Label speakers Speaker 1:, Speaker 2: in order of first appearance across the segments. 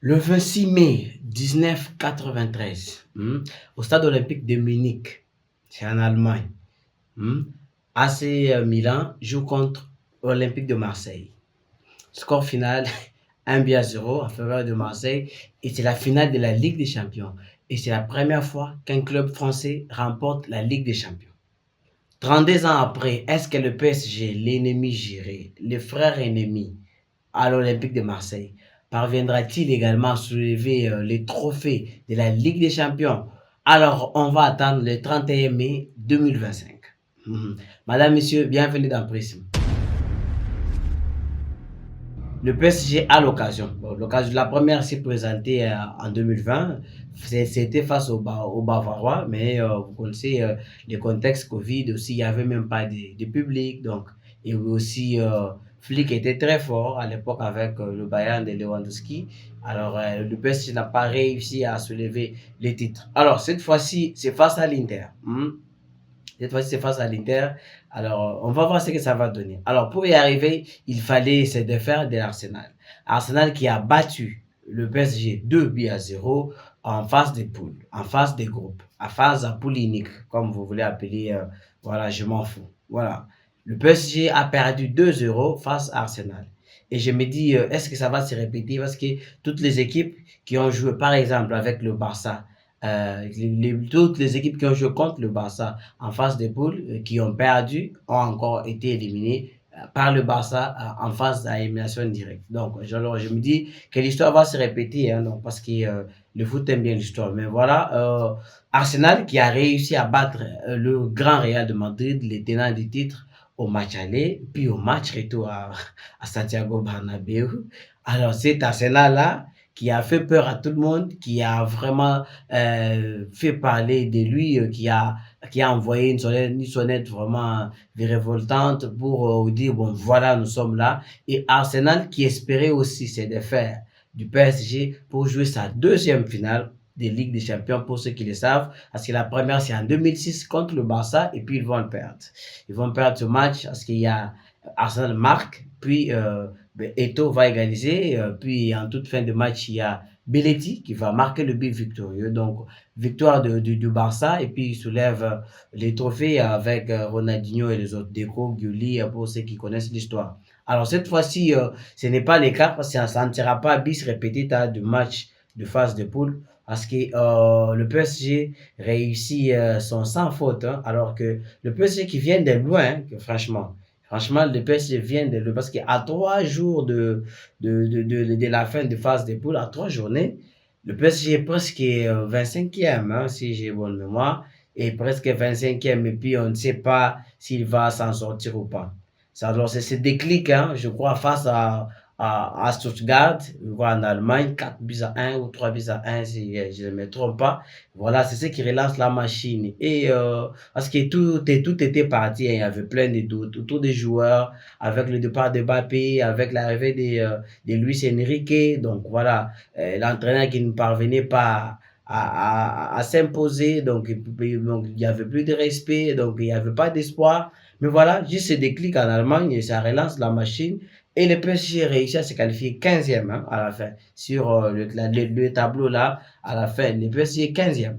Speaker 1: Le 26 mai 1993, au stade olympique de Munich, c'est en Allemagne, AC Milan joue contre Olympique de Marseille. Score final 1-0 en faveur de Marseille et c'est la finale de la Ligue des Champions. Et c'est la première fois qu'un club français remporte la Ligue des Champions. 32 ans après, est-ce que le PSG, l'ennemi juré, le frère ennemi à l'Olympique de Marseille, parviendra-t-il également à soulever les trophées de la Ligue des Champions? Alors, on va attendre le 31 mai 2025. Madame, Monsieur, bienvenue dans Prism. Le PSG a l'occasion. Bon, l'occasion, la première s'est présentée en 2020. C'était face au Bavarois, mais vous connaissez le contexte Covid aussi. Il n'y avait même pas de public. Donc, et aussi, Flick était très fort à l'époque avec le Bayern de Lewandowski. Alors, le PSG n'a pas réussi à soulever les titres. Alors, cette fois-ci, c'est face à l'Inter. Cette fois-ci, c'est face à l'Inter. Alors, on va voir ce que ça va donner. Alors, pour y arriver, il fallait se défaire de l'Arsenal. Arsenal qui a battu le PSG 2-0 en phase des poules, en phase des groupes, en phase à poule unique, comme vous voulez appeler. Voilà, je m'en fous. Voilà. Le PSG a perdu 2-0 face à Arsenal. Et je me dis, est-ce que ça va se répéter? Parce que toutes les équipes qui ont joué, par exemple, avec le Barça, toutes les équipes qui ont joué contre le Barça en phase de poule, qui ont perdu, ont encore été éliminées par le Barça en phase d'élimination directe. Donc, je me dis que l'histoire va se répéter, hein, donc, parce que le foot aime bien l'histoire. Mais voilà, Arsenal qui a réussi à battre le grand Real de Madrid, les tenants du titre, au match aller, puis au match retour à Santiago Bernabéu. Alors, cet Arsenal-là, qui a fait peur à tout le monde, qui a vraiment fait parler de lui, qui a envoyé une sonnette vraiment révoltante pour dire, bon, voilà, nous sommes là. Et Arsenal qui espérait aussi se défaire du PSG pour jouer sa deuxième finale des Ligues des Champions, pour ceux qui le savent, parce que la première, c'est en 2006 contre le Barça, et puis ils vont le perdre. Ils vont perdre ce match parce qu'il y a Arsenal marque, puis Eto'o va égaliser, puis en toute fin de match, il y a Belletti qui va marquer le but victorieux. Donc, victoire du Barça, et puis il soulève les trophées avec Ronaldinho et les autres, Deco, Gulli, pour ceux qui connaissent l'histoire. Alors, cette fois-ci, ce n'est pas le cas parce que ça ne sera pas bis repetita de match de phase de poule parce que le PSG réussit son sans faute, hein, alors que le PSG qui vient de loin, hein, franchement, franchement, le PSG vient de loin parce qu'à 3 jours de la fin de phase de poule, à 3 journées, le PSG est presque 25e, hein, si j'ai bonne mémoire, et presque 25e, et puis on ne sait pas s'il va s'en sortir ou pas. Alors, c'est ce déclic, hein, je crois, face à Stuttgart, je crois en Allemagne, 4 buts à 1 ou 3 buts à 1, si je ne me trompe pas. Voilà, c'est ce qui relance la machine. Et parce que tout était parti, hein, il y avait plein de doutes autour des joueurs, avec le départ de Mbappé, avec l'arrivée de Luis Enrique. Donc voilà, l'entraîneur qui ne parvenait pas à s'imposer, donc il n'y avait plus de respect, donc il n'y avait pas d'espoir. Mais voilà, juste ce déclic en Allemagne et ça relance la machine. Et le PSG réussit à se qualifier 15e, hein, à la fin. Sur le tableau là, à la fin, le PSG est 15e.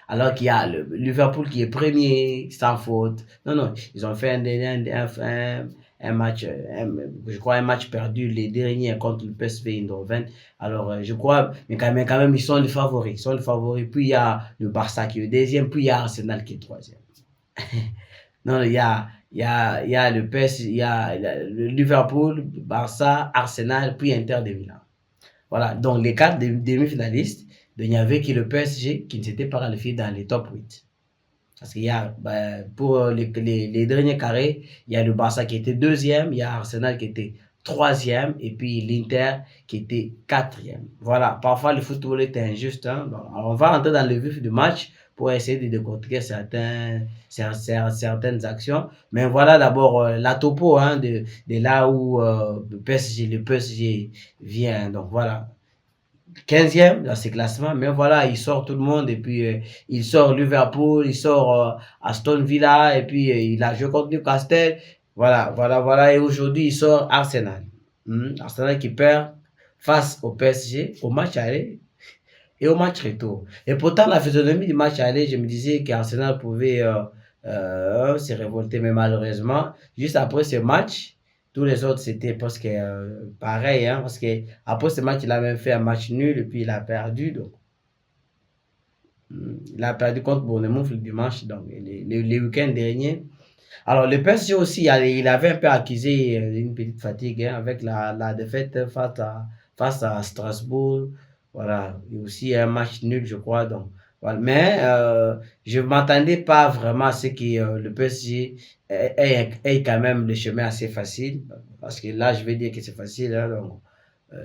Speaker 1: Alors qu'il y a le Liverpool qui est premier, sans faute. Non, non, ils ont fait un match, je crois un match perdu, les derniers contre le PSV Eindhoven. Alors, je crois, mais quand même, ils sont les favoris. Ils sont les favoris. Puis il y a le Barça qui est deuxième, puis il y a Arsenal qui est troisième. Non, il y a le PSG, le Liverpool, Barça, Arsenal, puis Inter de Milan. Voilà, donc les quatre demi-finalistes, il n'y avait que le PSG qui ne s'était pas qualifié dans les top 8. Parce qu'il y a, pour les derniers carrés, il y a le Barça qui était deuxième, il y a Arsenal qui était troisième, et puis l'Inter qui était quatrième. Voilà, parfois le football est injuste, hein. Donc, on va entrer dans le vif du match pour essayer de décortiquer certaines actions. Mais voilà d'abord la topo, hein, de là où le PSG vient. Donc voilà, 15e dans ces classements, mais voilà, il sort tout le monde, et puis il sort Liverpool, il sort Aston Villa, et puis il a joué contre Newcastle. Voilà, voilà, voilà, et aujourd'hui il sort Arsenal. Arsenal qui perd face au PSG, au match aller et au match retour. Et pourtant, la physionomie du match aller, je me disais qu'Arsenal pouvait se révolter, mais malheureusement, juste après ce match, tous les autres, c'était presque pareil, hein, parce que après ce match, il a même fait un match nul et puis il a perdu. Donc, il a perdu contre Bournemouth le dimanche, donc les week-ends derniers. Alors, le PSG aussi, il avait un peu accusé une petite fatigue hein, avec la défaite face à Strasbourg. Voilà, et aussi un match nul, je crois. Donc, voilà. Mais je ne m'attendais pas vraiment à ce que le PSG ait quand même le chemin assez facile. Parce que là, je vais dire que c'est facile. Hein, donc,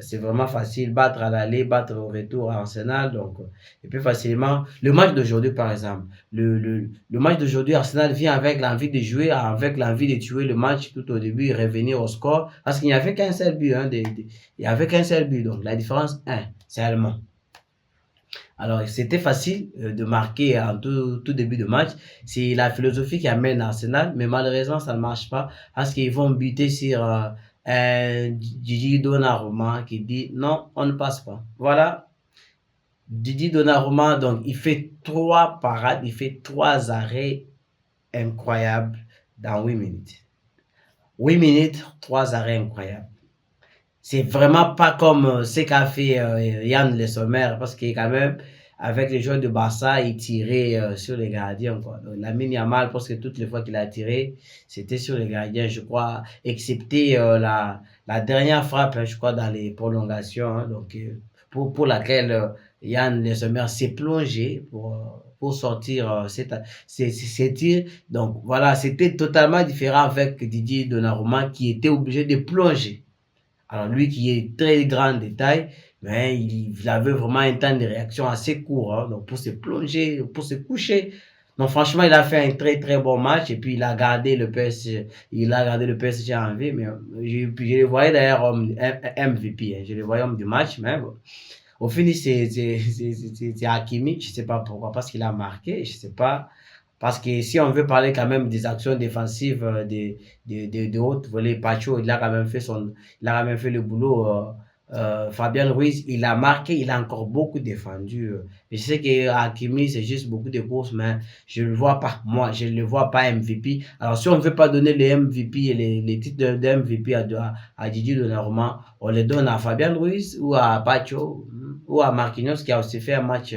Speaker 1: c'est vraiment facile, battre à l'aller, battre au retour à Arsenal. Donc, et plus facilement. Le match d'aujourd'hui, par exemple, le match d'aujourd'hui, Arsenal vient avec l'envie de jouer, avec l'envie de tuer le match tout au début et revenir au score. Parce qu'il n'y avait qu'un seul but. Hein, il n'y avait qu'un seul but. Donc, la différence, c'est allemand. Alors, c'était facile de marquer en tout début de match. C'est la philosophie qui amène Arsenal, mais malheureusement, ça ne marche pas parce qu'ils vont buter sur Gigi Donnarumma qui dit non, on ne passe pas. Voilà, Gigi Donnarumma, donc il fait 3 parades, il fait 3 arrêts incroyables dans 8 minutes. 8 minutes, 3 arrêts incroyables. C'est vraiment pas comme ce qu'a fait Yann Le Sommer, parce qu'il quand même, avec les joueurs de Barça, il tirait sur les gardiens. Quoi. Donc, Lamine Yamal, parce que toutes les fois qu'il a tiré, c'était sur les gardiens, je crois, excepté la dernière frappe, hein, je crois, dans les prolongations, hein, donc, pour laquelle Yann Le Sommer s'est plongé pour sortir ces tirs. Donc voilà, c'était totalement différent avec Didier Donnarumma qui était obligé de plonger. Alors lui qui est très grand détail, mais il avait vraiment un temps de réaction assez court, hein, donc pour se plonger, pour se coucher. Donc franchement, il a fait un très très bon match et puis il a gardé le PSG, en vie, mais je le voyais d'ailleurs homme MVP, hein, je le voyais homme du match, mais bon. Au finish, c'est Hakimi, je ne sais pas pourquoi, parce qu'il a marqué, je ne sais pas. Parce que si on veut parler quand même des actions défensives de haute volée, Pacho, il a quand même fait le boulot. Fabien Ruiz, il a marqué, il a encore beaucoup défendu. Je sais que Hakimi, c'est juste beaucoup de courses, mais je ne le vois pas. Moi, je ne le vois pas MVP. Alors, si on ne veut pas donner les MVP et les titres de MVP à Didier Donnarumma, on les donne à Fabien Ruiz ou à Pacho ou à Marquinhos qui a aussi fait un match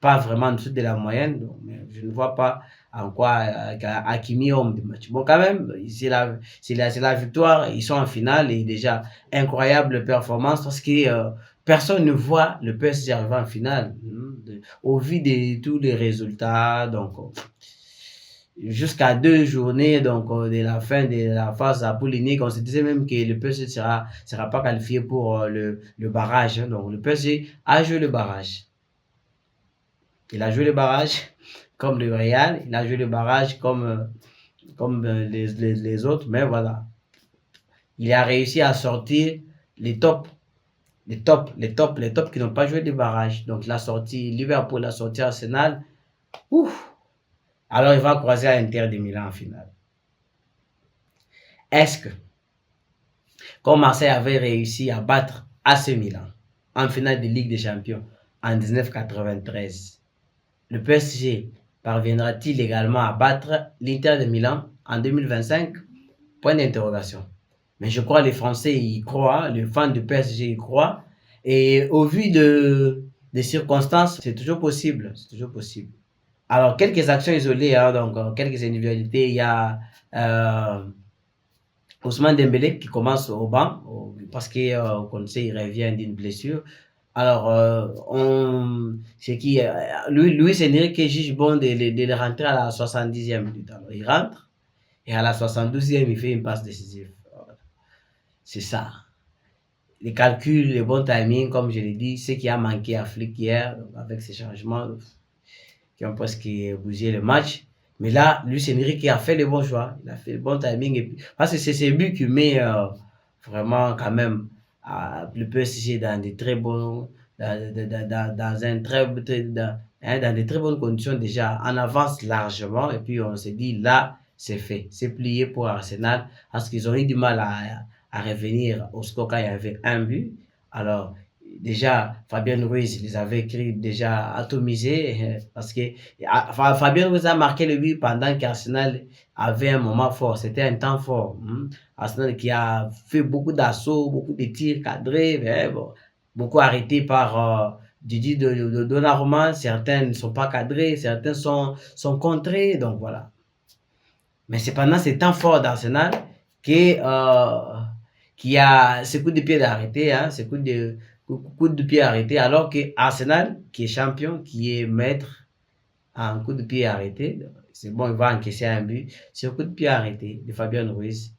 Speaker 1: pas vraiment en dessous de la moyenne. Donc, je ne vois pas en quoi Hakimi homme du match. Bon, quand même, c'est la victoire. Ils sont en finale et déjà, incroyable performance parce que personne ne voit le PSG arriver en finale. Au vu de tous les résultats, donc jusqu'à 2 journées donc de la fin de la phase à poule unique, on se disait même que le PSG sera pas qualifié pour le barrage. Hein. Donc le PSG a joué le barrage. Il a joué le barrage comme le Real, il a joué le barrage comme les autres, mais voilà. Il a réussi à sortir les tops, les tops qui n'ont pas joué de barrage. Donc il a sorti Liverpool, il a sorti Arsenal. Ouf. Alors il va croiser à Inter de Milan en finale. Est-ce que, comme Marseille avait réussi à battre AC Milan en finale de Ligue des Champions en 1993, le PSG parviendra-t-il également à battre l'Inter de Milan en 2025? Point d'interrogation. Mais je crois que les Français y croient, les fans du PSG y croient. Et au vu des circonstances, c'est toujours possible. C'est toujours possible. Alors, quelques actions isolées, hein, donc quelques individualités. Il y a Ousmane Dembélé qui commence au banc parce qu'on sait il revient d'une blessure. Alors, c'est qui Luis Enrique juge bon de rentrer à la 70e minute. Alors, il rentre et à la 72e, il fait une passe décisive. C'est ça. Les calculs, les bons timings, comme je l'ai dit, ce qui a manqué à Flick hier, avec ces changements qui ont presque bougé le match. Mais là, Luis Enrique a fait le bon choix. Il a fait le bon timing. Et puis, parce que c'est ce but qui met vraiment quand même le PSG dans des très bons, dans un dans des très bonnes conditions déjà, en avance largement. Et puis on s'est dit là, c'est fait, c'est plié pour Arsenal parce qu'ils ont eu du mal à revenir au score quand il y avait un but. Alors déjà, Fabien Ruiz les avait écrits déjà atomisés parce que Fabien Ruiz a marqué le but pendant qu'Arsenal avait un moment fort. C'était un temps fort. Arsenal qui a fait beaucoup d'assauts, beaucoup de tirs cadrés, mais bon, beaucoup arrêtés par Didi de Donnarumma. Certains ne sont pas cadrés, certains sont contrés. Donc voilà. Mais c'est pendant ces temps forts d'Arsenal que, qu'il y a ce coup de pied d'arrêté, hein, ce coup de pied arrêté, alors que Arsenal, qui est champion, qui est maître à un coup de pied arrêté, c'est bon, il va encaisser un but, c'est un coup de pied arrêté de Fabien Ruiz.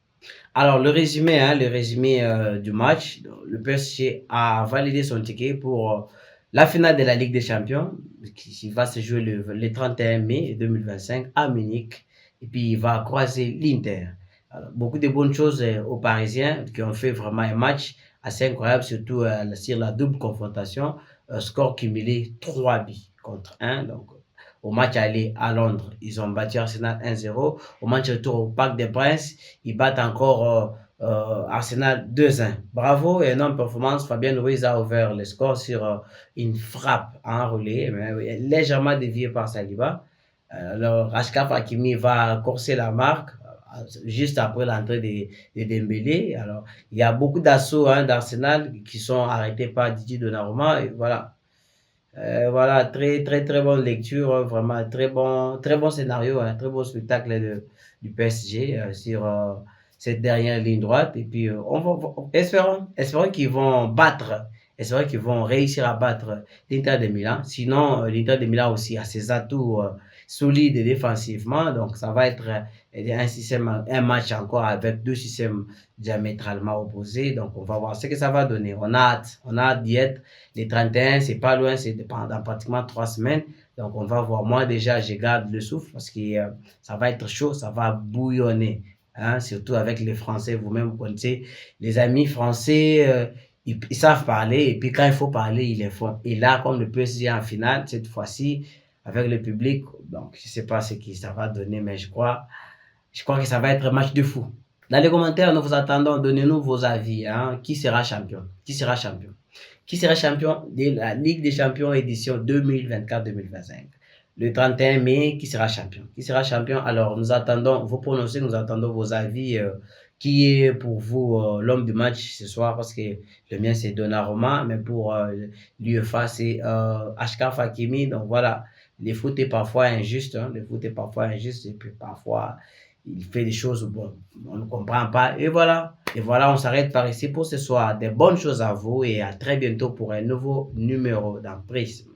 Speaker 1: Alors, le résumé du match, le PSG a validé son ticket pour la finale de la Ligue des Champions, qui va se jouer le 31 mai 2025 à Munich, et puis il va croiser l'Inter. Beaucoup de bonnes choses aux Parisiens qui ont fait vraiment un match assez incroyable, surtout sur la double confrontation, score cumulé 3 buts contre 1. Donc, au match aller à Londres, ils ont battu Arsenal 1-0. Au match retour au Parc des Princes, ils battent encore Arsenal 2-1. Bravo, énorme performance. Fabien Ruiz a ouvert le score sur une frappe enroulée, mais légèrement déviée par Saliba. Alors, Achraf Hakimi va corser la marque juste après l'entrée de Dembélé. Alors, il y a beaucoup d'assauts d'Arsenal qui sont arrêtés par Didier Donnarumma. Et voilà. Voilà, très bonne lecture, vraiment très bon scénario, très bon spectacle du PSG sur cette dernière ligne droite. Et puis, espérons espérons qu'ils vont réussir à battre l'Inter de Milan. Sinon, l'Inter de Milan aussi a ses atouts solides défensivement. Donc, ça va être un match encore avec deux systèmes diamétralement opposés. Donc, on va voir ce que ça va donner. On a hâte d'y être. Les 31, c'est pas loin, c'est dans pratiquement 3 semaines. Donc, on va voir. Moi, déjà, je garde le souffle parce que ça va être chaud, ça va bouillonner. Hein, surtout avec les Français, vous-même, vous connaissez les amis français, ils savent parler et puis quand il faut parler, ils le font. Et là, comme le PSG est en finale, cette fois-ci, avec le public, donc je sais pas ce que ça va donner, mais je crois que ça va être un match de fou. Dans les commentaires, nous vous attendons, donnez-nous vos avis. Hein. Qui sera champion? Qui sera champion? Qui sera champion de la Ligue des Champions édition 2024-2025? Le 31 mai, qui sera champion? Qui sera champion? Alors, nous attendons vos pronostics, nous attendons vos avis. Qui est pour vous l'homme du match ce soir? Parce que le mien, c'est Donnarumma, mais pour l'UEFA, c'est Achraf Hakimi. Donc voilà, le foot est parfois injuste. Hein, le foot est parfois injuste et puis parfois, il fait des choses, bon, on ne comprend pas. Et voilà, on s'arrête par ici pour ce soir. Des bonnes choses à vous et à très bientôt pour un nouveau numéro d'Emprise.